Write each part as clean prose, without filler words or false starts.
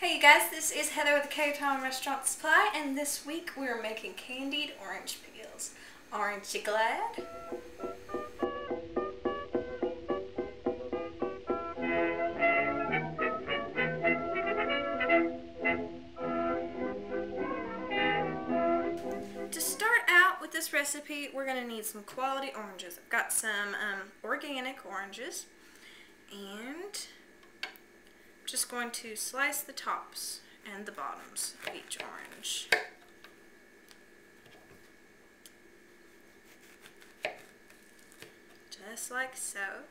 Hey you guys, this is Heather with the KaTom Restaurant Supply, and this week we're making candied orange peels. Aren't you glad? To start out with this recipe, we're going to need some quality oranges. I've got some organic oranges, and just going to slice the tops and the bottoms of each orange. Just like so.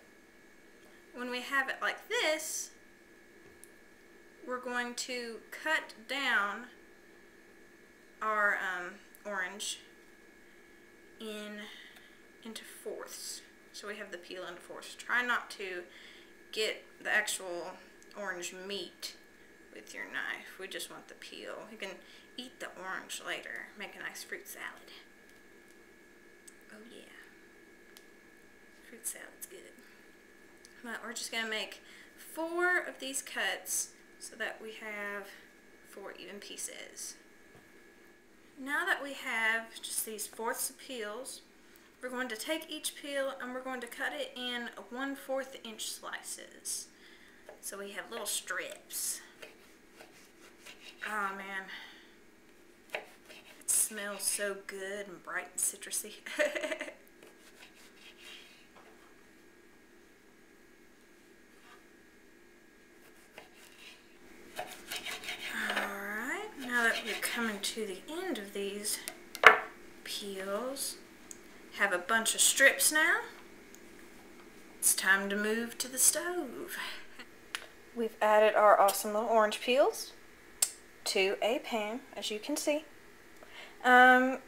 When we have it like this, we're going to cut down our orange into fourths. So we have the peel into fourths. Try not to get the actual orange meat with your knife. We just want the peel. You can eat the orange later. Make a nice fruit salad. Oh yeah. Fruit salad's good. But we're just going to make 4 of these cuts so that we have 4 even pieces. Now that we have just these fourths of peels, we're going to take each peel and we're going to cut it in 1/4 inch slices. So we have little strips. Oh man, it smells so good and bright and citrusy. Alright, now that we're coming to the end of these peels, have a bunch of strips now. It's time to move to the stove. We've added our awesome little orange peels to a pan, as you can see. And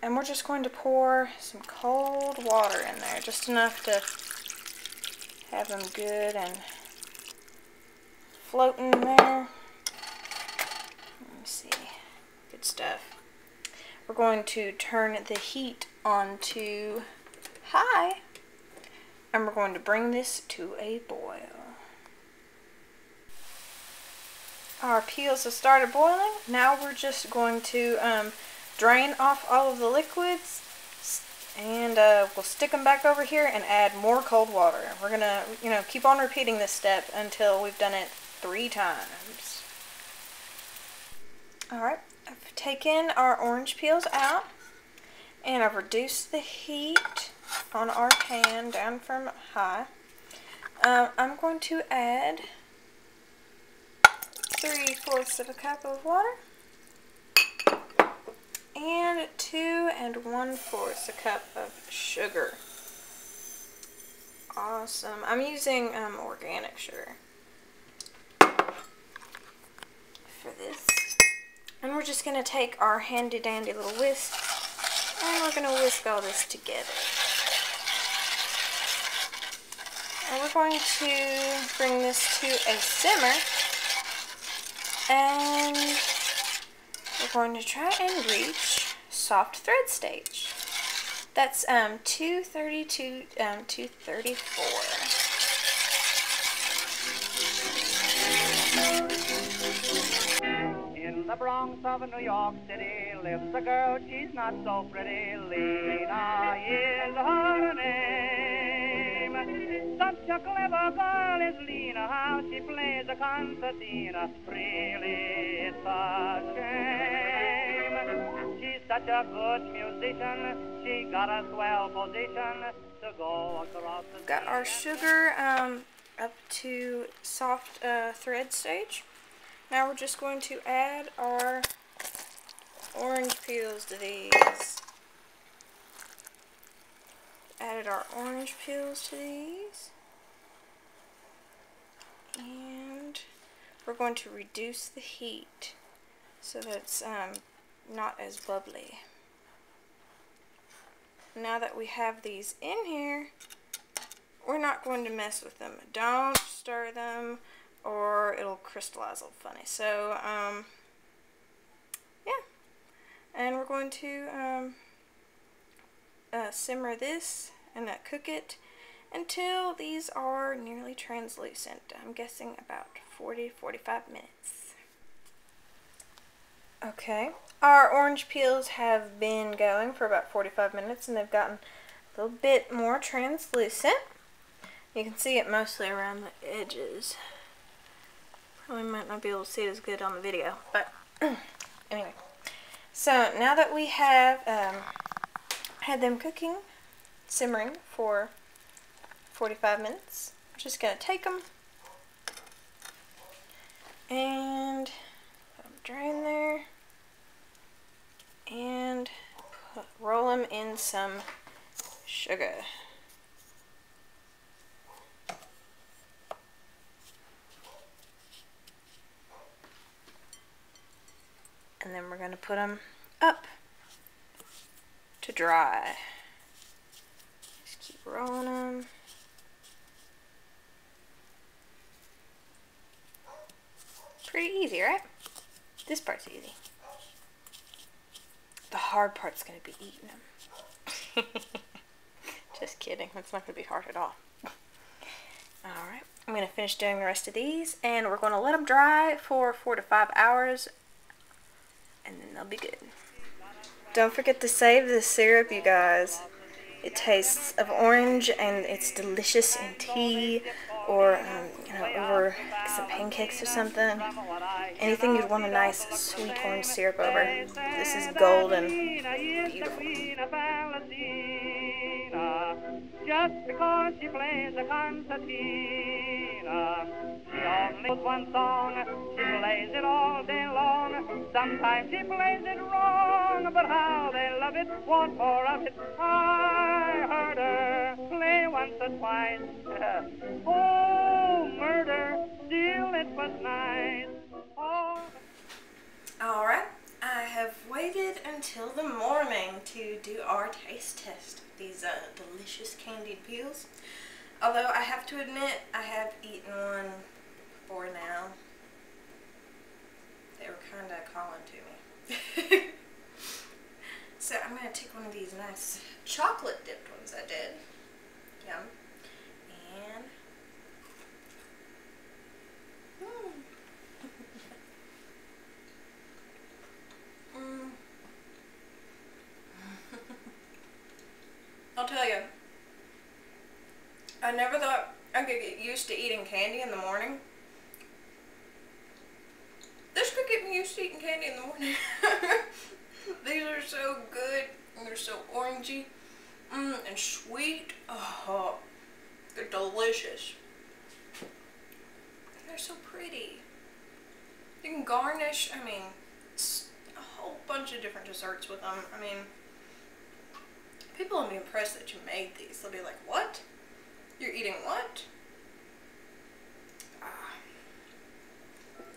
we're just going to pour some cold water in there, just enough to have them good and floating in there. Let me see. Good stuff. We're going to turn the heat on to high, and we're going to bring this to a boil. Our peels have started boiling. Now we're just going to drain off all of the liquids, and we'll stick them back over here and add more cold water. We're gonna, keep on repeating this step until we've done it 3 times. Alright, I've taken our orange peels out, and I've reduced the heat on our pan down from high. I'm going to add 3/4 of a cup of water and 2 1/4 a cup of sugar. Awesome. I'm using organic sugar for this. And we're just going to take our handy dandy little whisk and we're going to whisk all this together. And we're going to bring this to a simmer. And we're going to try and reach soft thread stage. That's 230 to 234. In the Bronx of New York City lives a girl, she's not so pretty. Lena is her name. Such a clever girl is Lena, how she plays a concertina. Really, it's a shame. She's such a good musician, she got a swell position to go across the sea. Got our sugar up to soft thread stage. Now we're just going to add our orange peels to these. Added our orange peels to these. And we're going to reduce the heat so that it's not as bubbly. Now that we have these in here, we're not going to mess with them. Don't stir them or it'll crystallize a little funny. So, yeah. And we're going to simmer this and cook it until these are nearly translucent. I'm guessing about 40-45 minutes. Okay, our orange peels have been going for about 45 minutes and they've gotten a little bit more translucent. You can see it mostly around the edges. Probably might not be able to see it as good on the video, but anyway. So now that we have had them cooking, simmering for 45 minutes, I'm just going to take them and put them dry in there and roll them in some sugar. And then we're going to put them up to dry. Just keep rolling them. Pretty easy, right? This part's easy. The hard part's going to be eating them. Just kidding. That's not going to be hard at all. Alright, I'm going to finish doing the rest of these, and we're going to let them dry for 4 to 5 hours, and then they'll be good. Don't forget to save this syrup, you guys. It tastes of orange, and it's delicious in tea, or over some pancakes or something. Anything you'd want a nice sweet orange syrup over. This is golden, beautiful. Just because she plays a concertina, she only knows one song. She plays it all day long. Sometimes she plays it wrong, but how they love it, want more of it. I heard her play once or twice. Oh, murder, still it was nice. Oh. Alright, I have waited until the morning to do our taste test of these delicious candied peels. Although I have to admit, I have eaten one before now. They were kind of calling to me. So I'm going to take one of these nice chocolate dipped ones I did. Yum. And I'll tell you, I never thought I could get used to eating candy in the morning. This could get me used to eating candy in the morning. These are so good, and they're so orangey, and sweet. Oh, they're delicious. And they're so pretty. You can garnish, I mean, a whole bunch of different desserts with them. I mean, people will be impressed that you made these. They'll be like, what? You're eating what?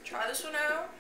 Try this one out.